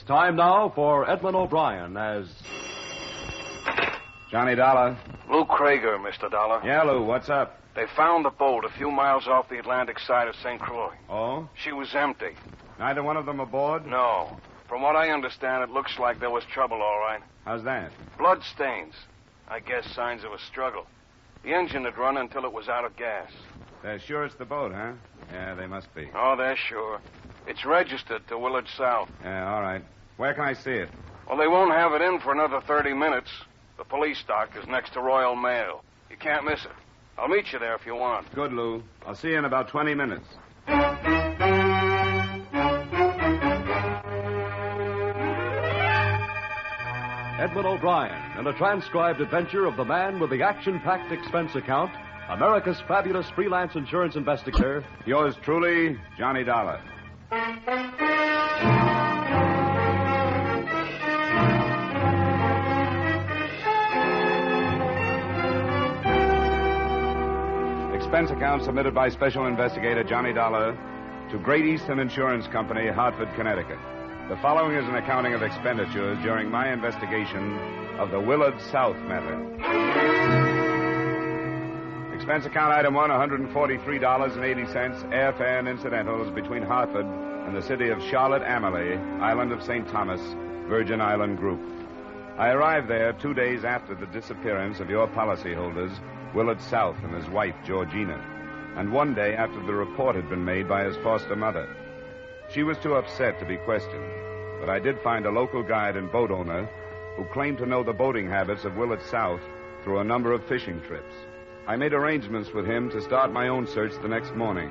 It's time now for Edmund O'Brien as... Johnny Dollar. Lou Krager, Mr. Dollar. Yeah, Lou, what's up? They found the boat a few miles off the Atlantic side of St. Croix. Oh? She was empty. Neither one of them aboard? No. From what I understand, it looks like there was trouble, all right. How's that? Blood stains. I guess signs of a struggle. The engine had run until it was out of gas. They're sure it's the boat, huh? Yeah, they must be. Oh, they're sure. It's registered to Willard South. Yeah, all right. Where can I see it? Well, they won't have it in for another 30 minutes. The police dock is next to Royal Mail. You can't miss it. I'll meet you there if you want. Good, Lou. I'll see you in about 20 minutes. Edmund O'Brien and a transcribed adventure of the man with the action-packed expense account, America's fabulous freelance insurance investigator. Yours truly, Johnny Dollar. Expense account submitted by Special Investigator Johnny Dollar to Great Eastern Insurance Company, Hartford, Connecticut. The following is an accounting of expenditures during my investigation of the Willard South matter. Expense account item 1, $143.80, airfare and incidentals between Hartford and the city of Charlotte Amalie, island of St. Thomas, Virgin Island Group. I arrived there 2 days after the disappearance of your policyholders, Willard South and his wife, Georgina, and 1 day after the report had been made by his foster mother. She was too upset to be questioned, but I did find a local guide and boat owner who claimed to know the boating habits of Willard South through a number of fishing trips. I made arrangements with him to start my own search the next morning,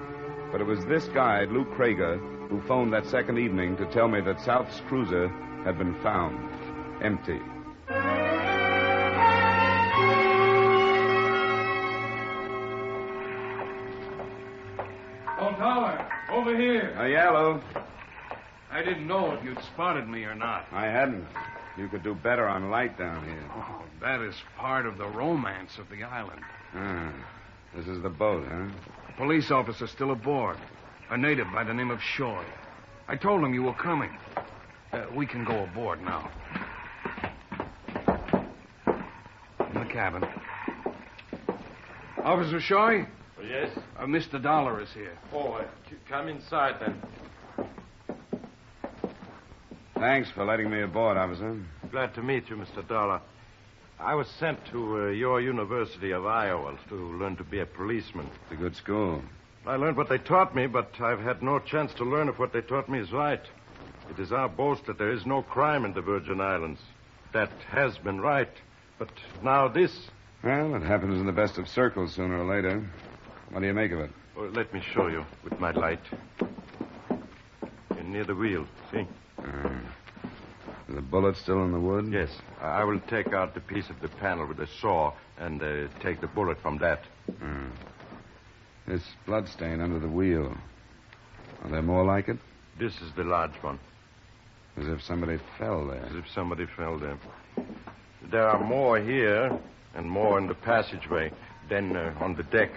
but it was this guide, Lou Krager, who phoned that second evening to tell me that South's cruiser had been found, empty. Oh, Dollar, over here. Yeah, Lou. I didn't know if you'd spotted me or not. I hadn't. You could do better on light down here. Oh, that is part of the romance of the island. This is the boat, huh? A police officer still aboard. A native by the name of Shoy. I told him you were coming. We can go aboard now. In the cabin. Officer Shoy? Yes? Mr. Dollar is here. Oh, come inside then. Thanks for letting me aboard, officer. Glad to meet you, Mr. Dollar. I was sent to your University of Iowa to learn to be a policeman. It's a good school. I learned what they taught me, but I've had no chance to learn if what they taught me is right. It is our boast that there is no crime in the Virgin Islands. That has been right. But now this... Well, it happens in the best of circles sooner or later. What do you make of it? Oh, let me show you with my light. You're near the wheel, see? Is the bullet still in the wood? Yes. I will take out the piece of the panel with a saw and take the bullet from that. This bloodstain under the wheel. Are there more like it? This is the large one. As if somebody fell there. As if somebody fell there. There are more here and more in the passageway than on the deck.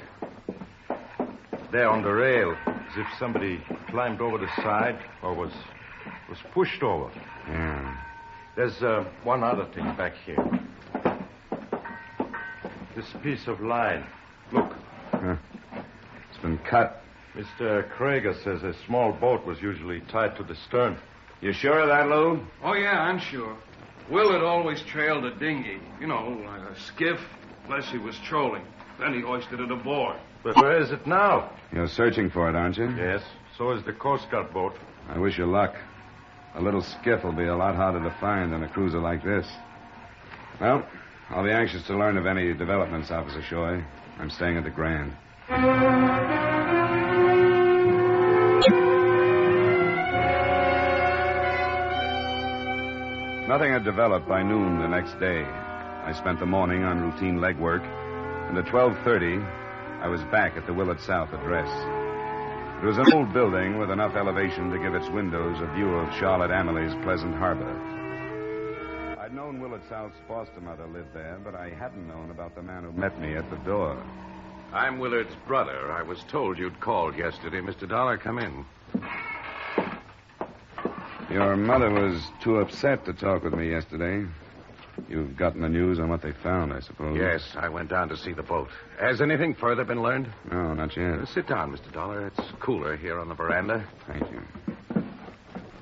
There on the rail, as if somebody climbed over the side or was pushed over. Yeah. There's one other thing back here. This piece of line. Look. It's been cut. Mr. Krager says a small boat was usually tied to the stern. You sure of that, Lou? Oh, yeah, I'm sure. Willard always trailed a dinghy. You know, like a skiff, unless he was trolling. Then he hoisted it aboard. But where is it now? You're searching for it, aren't you? Yes. So is the Coast Guard boat. I wish you luck. A little skiff will be a lot harder to find than a cruiser like this. Well, I'll be anxious to learn of any developments, Officer Shoy. I'm staying at the Grand. Nothing had developed by noon the next day. I spent the morning on routine legwork, and at 12:30, I was back at the Willard South address. It was an old building with enough elevation to give its windows a view of Charlotte Amalie's pleasant harbor. I'd known Willard South's foster mother lived there, but I hadn't known about the man who met me at the door. I'm Willard's brother. I was told you'd called yesterday. Mr. Dollar, come in. Your mother was too upset to talk with me yesterday. You've gotten the news on what they found, I suppose. Yes, I went down to see the boat. Has anything further been learned? No, not yet. Sit down, Mr. Dollar. It's cooler here on the veranda. Thank you.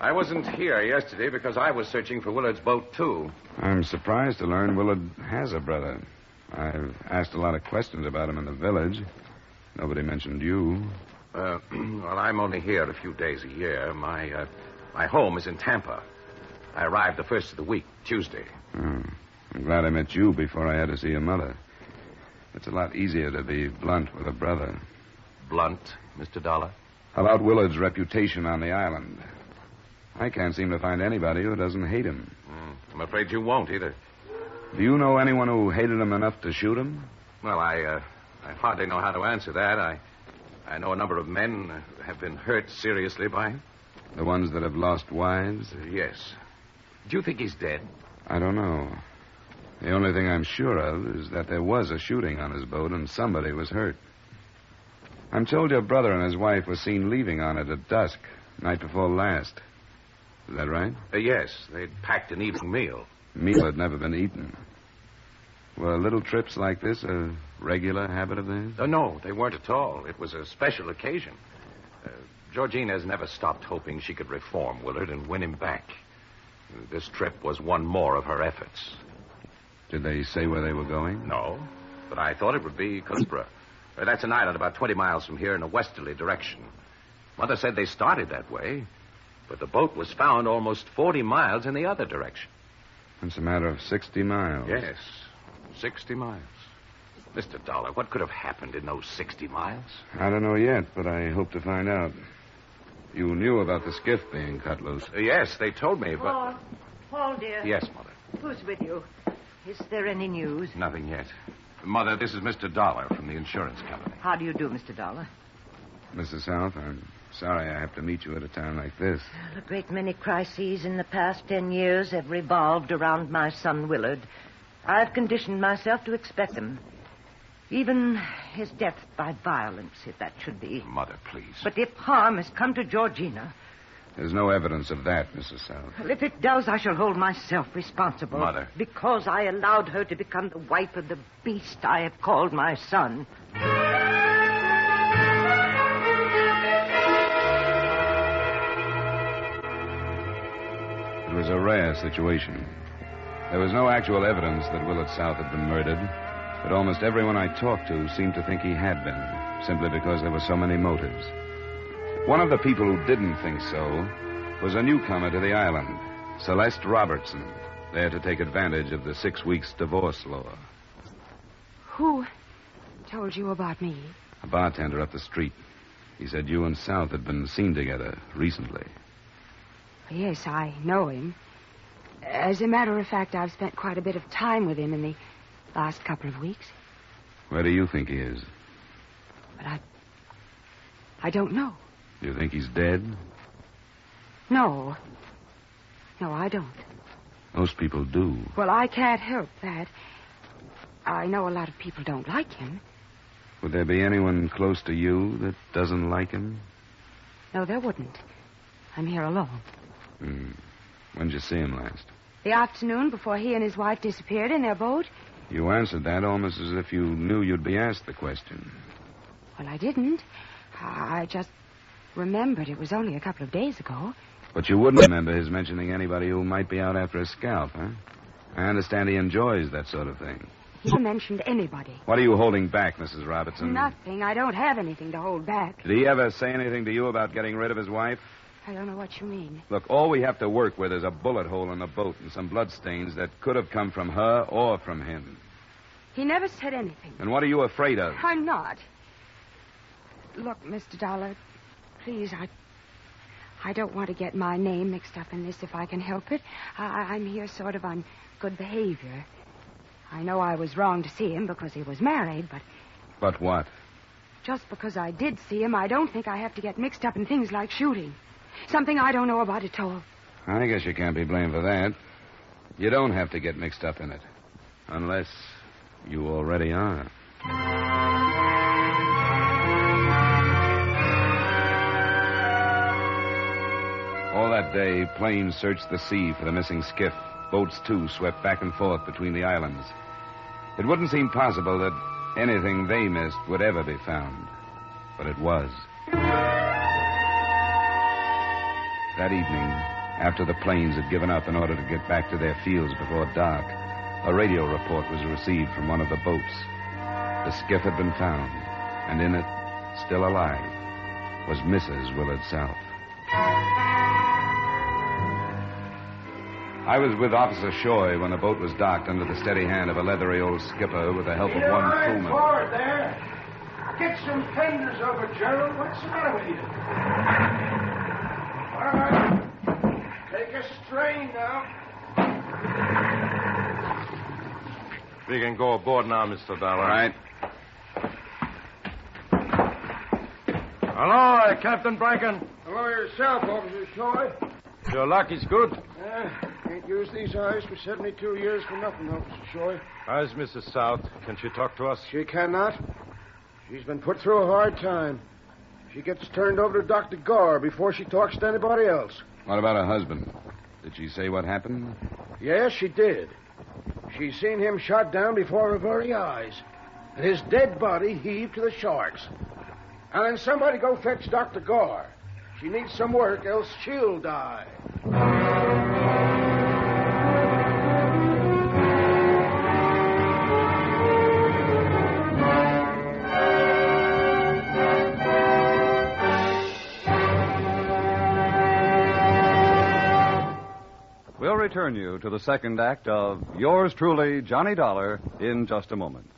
I wasn't here yesterday because I was searching for Willard's boat, too. I'm surprised to learn Willard has a brother. I've asked a lot of questions about him in the village. Nobody mentioned you. Well, I'm only here a few days a year. My home is in Tampa. I arrived the first of the week, Tuesday. Oh, I'm glad I met you before I had to see your mother. It's a lot easier to be blunt with a brother. Blunt, Mr. Dollar? About Willard's reputation on the island. I can't seem to find anybody who doesn't hate him. I'm afraid you won't either. Do you know anyone who hated him enough to shoot him? Well, I hardly know how to answer that. I know a number of men have been hurt seriously by him. The ones that have lost wives? Yes. Do you think he's dead? I don't know. The only thing I'm sure of is that there was a shooting on his boat and somebody was hurt. I'm told your brother and his wife were seen leaving on it at dusk, night before last. Is that right? Yes. They'd packed an evening meal. Meal had never been eaten. Were little trips like this a regular habit of theirs? No, they weren't at all. It was a special occasion. Georgina has never stopped hoping she could reform Willard and win him back. This trip was one more of her efforts. Did they say where they were going? No, but I thought it would be Coombra. That's an island about 20 miles from here in a westerly direction. Mother said they started that way, but the boat was found almost 40 miles in the other direction. It's a matter of 60 miles. Yes, 60 miles. Mr. Dollar, what could have happened in those 60 miles? I don't know yet, but I hope to find out. You knew about the skiff being cut loose. Yes, they told me, but... Paul, dear. Yes, Mother. Who's with you? Is there any news? Nothing yet. Mother, this is Mr. Dollar from the insurance company. How do you do, Mr. Dollar? Mrs. South, I'm sorry I have to meet you at a time like this. A great many crises in the past 10 years have revolved around my son, Willard. I've conditioned myself to expect them. Even his death by violence, if that should be. Mother, please. But if harm has come to Georgina... There's no evidence of that, Mrs. South. Well, if it does, I shall hold myself responsible. Mother. Because I allowed her to become the wife of the beast I have called my son. It was a rare situation. There was no actual evidence that Willard South had been murdered, but almost everyone I talked to seemed to think he had been, simply because there were so many motives. One of the people who didn't think so was a newcomer to the island, Celeste Robertson, there to take advantage of the 6 weeks divorce law. Who told you about me? A bartender up the street. He said you and South had been seen together recently. Yes, I know him. As a matter of fact, I've spent quite a bit of time with him in the last couple of weeks. Where do you think he is? But I don't know. Do you think he's dead? No. No, I don't. Most people do. Well, I can't help that. I know a lot of people don't like him. Would there be anyone close to you that doesn't like him? No, there wouldn't. I'm here alone. When did you see him last? The afternoon before he and his wife disappeared in their boat. You answered that almost as if you knew you'd be asked the question. Well, I didn't. I just remembered it was only a couple of days ago. But you wouldn't remember his mentioning anybody who might be out after a scalp, huh? I understand he enjoys that sort of thing. He mentioned anybody. What are you holding back, Mrs. Robertson? Nothing. I don't have anything to hold back. Did he ever say anything to you about getting rid of his wife? I don't know what you mean. Look, all we have to work with is a bullet hole in the boat and some bloodstains that could have come from her or from him. He never said anything. And what are you afraid of? I'm not. Look, Mr. Dollar, please, I don't want to get my name mixed up in this if I can help it. I'm here sort of on good behavior. I know I was wrong to see him because he was married, but... But what? Just because I did see him, I don't think I have to get mixed up in things like shooting. Something I don't know about at all. I guess you can't be blamed for that. You don't have to get mixed up in it. Unless you already are. All that that day, planes searched the sea for the missing skiff. Boats, too, swept back and forth between the islands. It wouldn't seem possible that anything they missed would ever be found. But it was. That evening, after the planes had given up in order to get back to their fields before dark, a radio report was received from one of the boats. The skiff had been found, and in it, still alive, was Mrs. Willard South. I was with Officer Shoy when the boat was docked under the steady hand of a leathery old skipper with the help of one crewman. Forward there. Get some fenders over, Gerald. What's the matter with you? All right. Take a strain now. We can go aboard now, Mr. Dollar. All right. Hello, Captain Bracken. Hello yourself, Officer Shoy. Your luck is good. Ain't used these eyes for 72 years for nothing, Officer Shoy. How's Mrs. South? Can she talk to us? She cannot. She's been put through a hard time. She gets turned over to Dr. Gar before she talks to anybody else. What about her husband? Did she say what happened? Yes, she did. She seen him shot down before her very eyes. And his dead body heaved to the sharks. And then somebody go fetch Dr. Gar. She needs some work, else she'll die. We'll return you to the second act of Yours Truly, Johnny Dollar, in just a moment.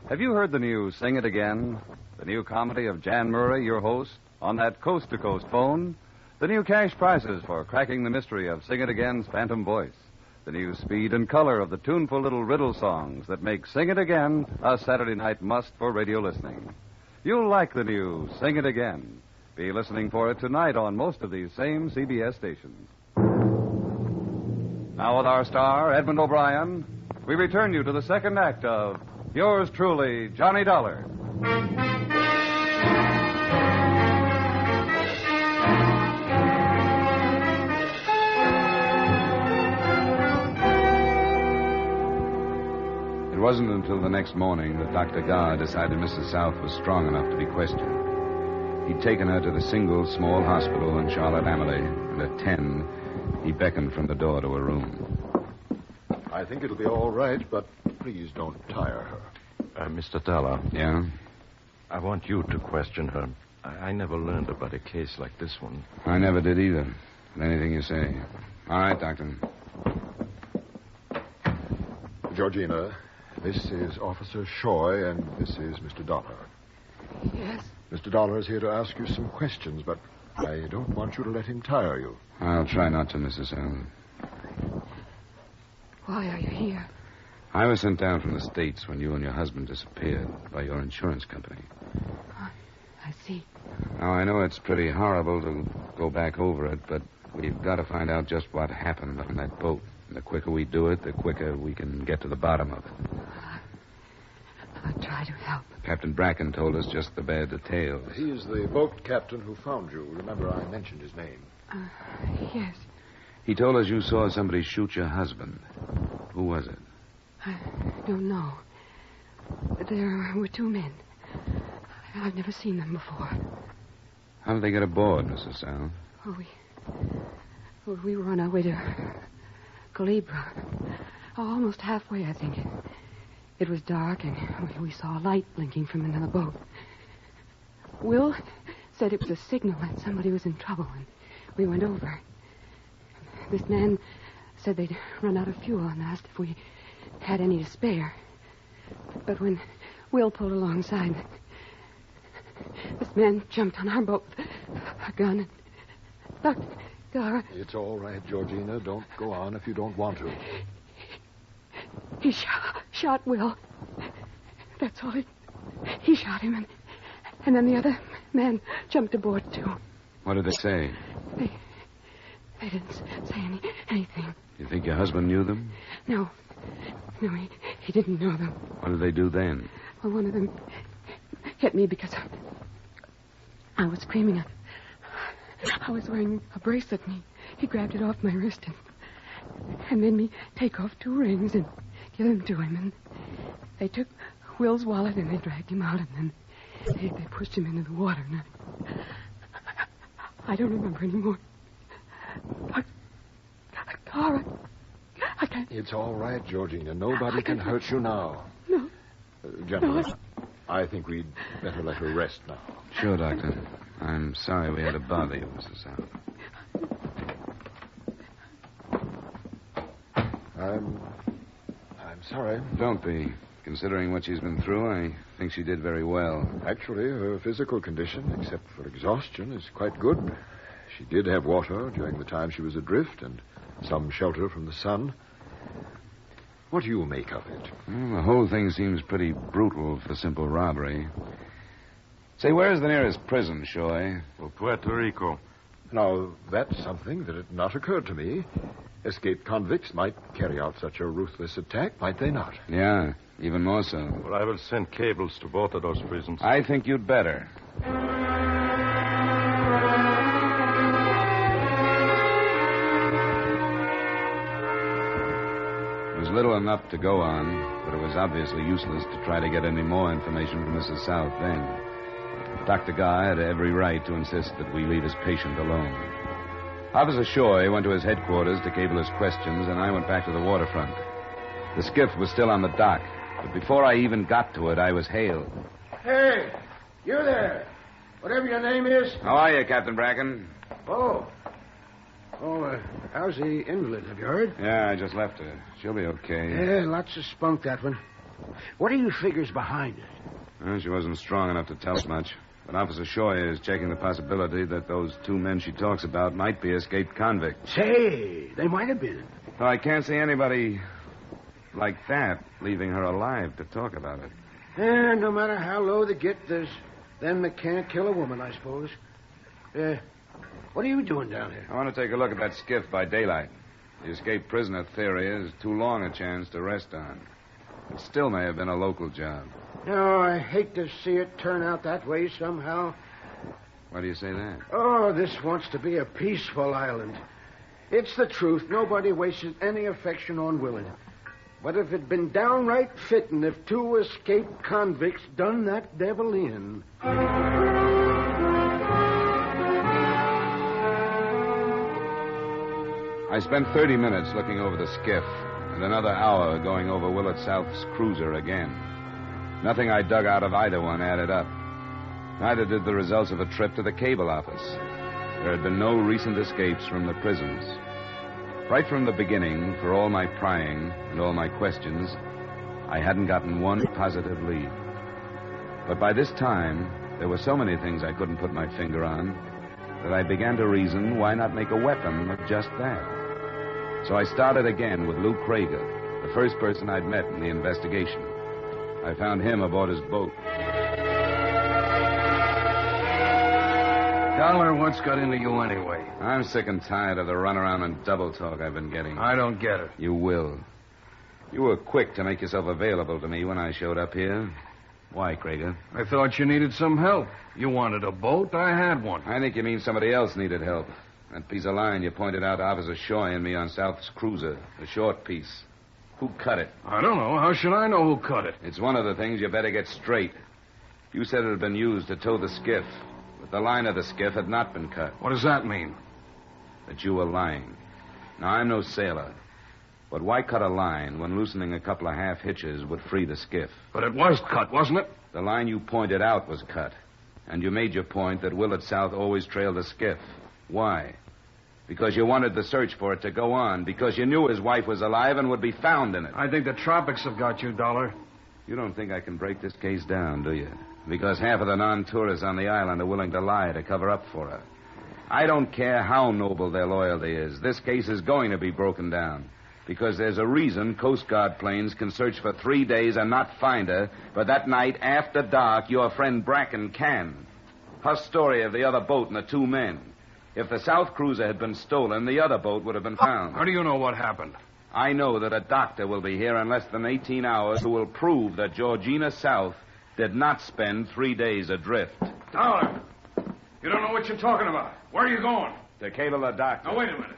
Have you heard the new Sing It Again? The new comedy of Jan Murray, your host, on that coast-to-coast phone? The new cash prizes for cracking the mystery of Sing It Again's phantom voice? The new speed and color of the tuneful little riddle songs that make Sing It Again a Saturday night must for radio listening? You'll like the new Sing It Again. Be listening for it tonight on most of these same CBS stations. Now with our star, Edmund O'Brien, we return you to the second act of Yours Truly, Johnny Dollar. It wasn't until the next morning that Dr. Gar decided Mrs. South was strong enough to be questioned. He'd taken her to the single small hospital in Charlotte Amalie, and at 10, he beckoned from the door to her room. I think it'll be all right, but please don't tire her. Mr. Dollar. Yeah? I want you to question her. I never learned about a case like this one. I never did either. But anything you say. All right, Doctor. Georgina, this is Officer Shoy, and this is Mr. Dollar. Yes? Mr. Dollar is here to ask you some questions, but I don't want you to let him tire you. I'll try not to, Mrs. Allen. Why are you here? I was sent down from the States when you and your husband disappeared by your insurance company. I see. Now, I know it's pretty horrible to go back over it, but we've got to find out just what happened on that boat. And the quicker we do it, the quicker we can get to the bottom of it. I'll try to help. Captain Bracken told us just the bad details. He is the boat captain who found you. Remember, I mentioned his name. Yes. He told us you saw somebody shoot your husband. Who was it? I don't know. There were two men. I've never seen them before. How did they get aboard, Mrs. South? We were on our way to Calibra. Almost halfway, I think. It was dark, and we saw a light blinking from another boat. Will said it was a signal that somebody was in trouble, and we went over. This man said they'd run out of fuel and asked if we had any to spare. But when Will pulled alongside, this man jumped on our boat with a gun. And Dr. Gar... It's all right, Georgina. Don't go on if you don't want to. He shot Will. That's all. He shot him, and then the other man jumped aboard, too. What did they say? They didn't say anything. You think your husband knew them? No, he didn't know them. What did they do then? Well, one of them hit me because I was screaming. I was wearing a bracelet, and he grabbed it off my wrist and made me take off 2 rings and give them to him. And they took Will's wallet and they dragged him out, and then they pushed him into the water. And I don't remember anymore. Clara, I can't. It's all right, Georgina. Nobody can hurt you now. No. Gentlemen, I think we'd better let her rest now. Sure, Doctor. I'm sorry we had to bother you, Mrs. South. I'm sorry. Don't be. Considering what she's been through, I think she did very well. Actually, her physical condition, except for exhaustion, is quite good. She did have water during the time she was adrift and some shelter from the sun. What do you make of it? Well, the whole thing seems pretty brutal for simple robbery. Say, where's the nearest prison, Shoy? Well, Puerto Rico. Now, that's something that had not occurred to me. Escaped convicts might carry out such a ruthless attack, might they not? Yeah, even more so. Well, I will send cables to both of those prisons. I think you'd better. It was little enough to go on, but it was obviously useless to try to get any more information from Mrs. South then. Dr. Guy had every right to insist that we leave his patient alone. Officer Shoy went to his headquarters to cable his questions, and I went back to the waterfront. The skiff was still on the dock, but before I even got to it, I was hailed. Hey, you there. Whatever your name is. How are you, Captain Bracken? Oh, how's the invalid? Have you heard? Yeah, I just left her. She'll be okay. Yeah, lots of spunk, that one. What are your figures behind it? Well, she wasn't strong enough to tell us much. But Officer Shoy is checking the possibility that those 2 men she talks about might be escaped convicts. Say, they might have been. Well, I can't see anybody like that leaving her alive to talk about it. Yeah, no matter how low they get, there's them that can't kill a woman, I suppose. What are you doing down here? I want to take a look at that skiff by daylight. The escaped prisoner theory is too long a chance to rest on. It still may have been a local job. No, I hate to see it turn out that way somehow. Why do you say that? Oh, this wants to be a peaceful island. It's the truth. Nobody wasted any affection on Willard. But if it'd been downright fitting if 2 escaped convicts done that devil in. I spent 30 minutes looking over the skiff and another hour going over Willard South's cruiser again. Nothing I dug out of either one added up. Neither did the results of a trip to the cable office. There had been no recent escapes from the prisons. Right from the beginning, for all my prying and all my questions, I hadn't gotten one positive lead. But by this time, there were so many things I couldn't put my finger on that I began to reason, why not make a weapon of just that? So I started again with Lou Krager, the first person I'd met in the investigation. I found him aboard his boat. Dollar, what's got into you anyway? I'm sick and tired of the runaround and double talk I've been getting. I don't get it. You will. You were quick to make yourself available to me when I showed up here. Why, Krager? I thought you needed some help. You wanted a boat, I had one. I think you mean somebody else needed help. That piece of line you pointed out to Officer Shoy and me on South's cruiser, the short piece. Who cut it? I don't know. How should I know who cut it? It's one of the things you better get straight. You said it had been used to tow the skiff, but the line of the skiff had not been cut. What does that mean? That you were lying. Now, I'm no sailor, but why cut a line when loosening a couple of half hitches would free the skiff? But it was cut, wasn't it? The line you pointed out was cut, and you made your point that Willard South always trailed the skiff. Why? Because you wanted the search for it to go on, because you knew his wife was alive and would be found in it. I think the tropics have got you, Dollar. You don't think I can break this case down, do you? Because half of the non-tourists on the island are willing to lie to cover up for her. I don't care how noble their loyalty is. This case is going to be broken down. Because there's a reason Coast Guard planes can search for 3 days and not find her, but that night after dark, your friend Bracken can. Her story of the other boat and the 2 men. If the South cruiser had been stolen, the other boat would have been found. How do you know what happened? I know that a doctor will be here in less than 18 hours who will prove that Georgina South did not spend 3 days adrift. Dollar! You don't know what you're talking about. Where are you going? To cable the doctor. Now, wait a minute.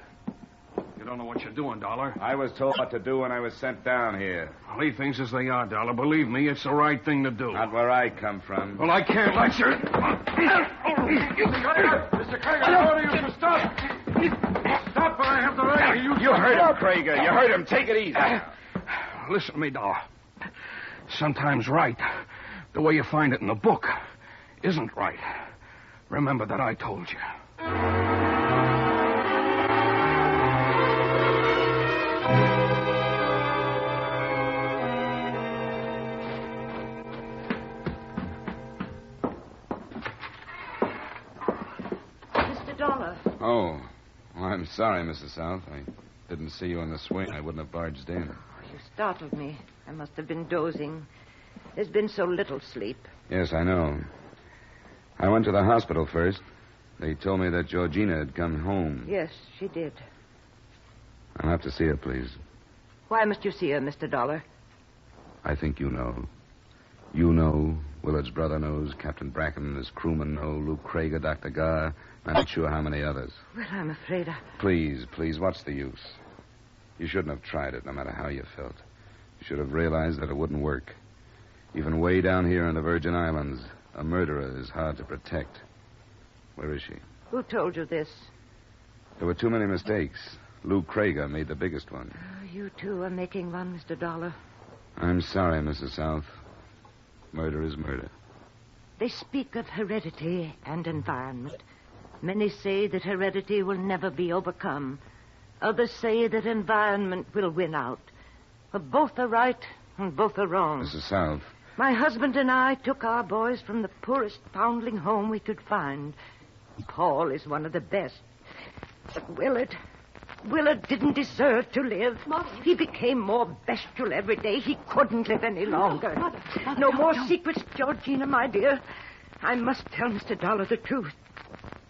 You don't know what you're doing, Dollar. I was told what to do when I was sent down here. Leave things as they are, Dollar. Believe me, it's the right thing to do. Not where I come from. Well, I can't let you. Mr. Krieger, I order you to stop. Stop or I have the right. You heard him, Krieger. You heard him. Take it easy. Listen to me, Dollar. Sometimes right, the way you find it in the book, isn't right. Remember that I told you. Mr. Dollar. Oh, well, I'm sorry, Mrs. South. I didn't see you in the swing. I wouldn't have barged in. You startled me. I must have been dozing. There's been so little sleep. Yes, I know. I went to the hospital first. They told me that Georgina had come home. Yes, she did. I'll have to see her, please. Why must you see her, Mr. Dollar? I think you know. You know. Willard's brother knows. Captain Bracken, his crewmen know. Luke Krieger, Dr. Garr. I'm not sure how many others. Well, I'm afraid Please, what's the use? You shouldn't have tried it, no matter how you felt. You should have realized that it wouldn't work. Even way down here in the Virgin Islands, a murderer is hard to protect. Where is she? Who told you this? There were too many mistakes. Luke Krieger made the biggest one. Oh, you too are making one, Mr. Dollar. I'm sorry, Mrs. South. Murder is murder. They speak of heredity and environment. Many say that heredity will never be overcome. Others say that environment will win out. But both are right and both are wrong. Mrs. South. My husband and I took our boys from the poorest foundling home we could find. Paul is one of the best. But Willard didn't deserve to live. Mother. He became more bestial every day. He couldn't live any longer. Mother, No more secrets, Georgina, my dear. I must tell Mr. Dollar the truth.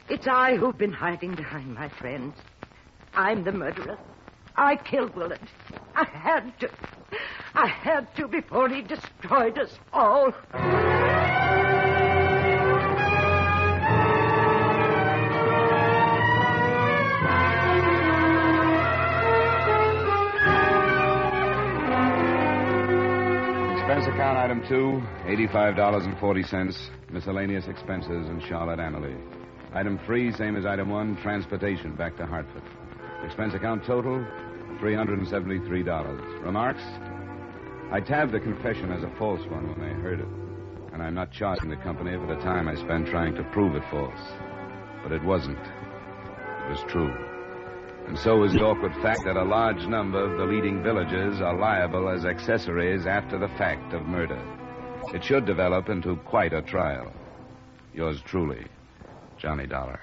It's I who've been hiding behind my friends. I'm the murderer. I killed Willard. I had to before he destroyed us all. Expense account item 2, $85.40. Miscellaneous expenses in Charlotte, Amalie. Item 3, same as item 1, transportation back to Hartford. Expense account total, $373. Remarks? I tabbed the confession as a false one when they heard it. And I'm not charging the company for the time I spent trying to prove it false. But it wasn't. It was true. And so is the awkward fact that a large number of the leading villagers are liable as accessories after the fact of murder. It should develop into quite a trial. Yours truly, Johnny Dollar.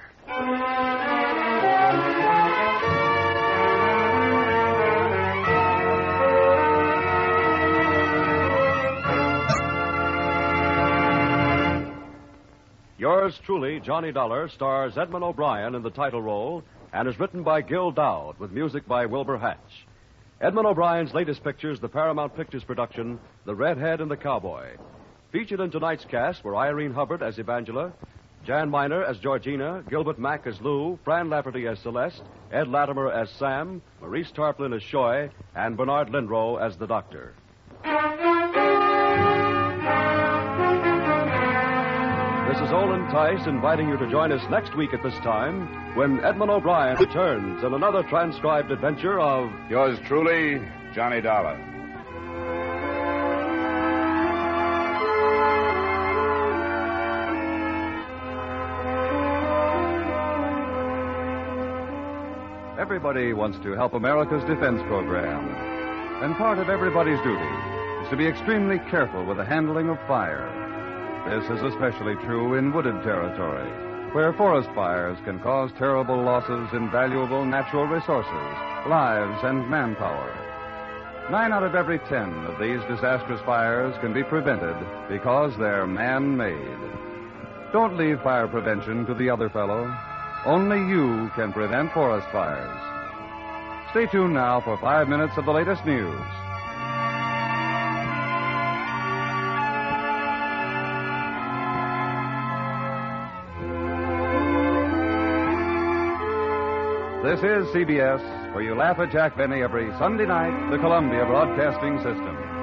Yours truly, Johnny Dollar, stars Edmund O'Brien in the title role and is written by Gil Dowd with music by Wilbur Hatch. Edmund O'Brien's latest picture is the Paramount Pictures production, The Redhead and the Cowboy. Featured in tonight's cast were Irene Hubbard as Evangela, Jan Miner as Georgina, Gilbert Mack as Lou, Fran Lafferty as Celeste, Ed Latimer as Sam, Maurice Tarplin as Shoy, and Bernard Lindrow as the Doctor. This is Olin Tice inviting you to join us next week at this time when Edmund O'Brien returns in another transcribed adventure of Yours truly, Johnny Dollar. Everybody wants to help America's defense program. And part of everybody's duty is to be extremely careful with the handling of fire. This is especially true in wooded territory, where forest fires can cause terrible losses in valuable natural resources, lives, and manpower. 9 out of every 10 of these disastrous fires can be prevented because they're man-made. Don't leave fire prevention to the other fellow. Only you can prevent forest fires. Stay tuned now for 5 minutes of the latest news. This is CBS, where you laugh at Jack Benny every Sunday night, the Columbia Broadcasting System.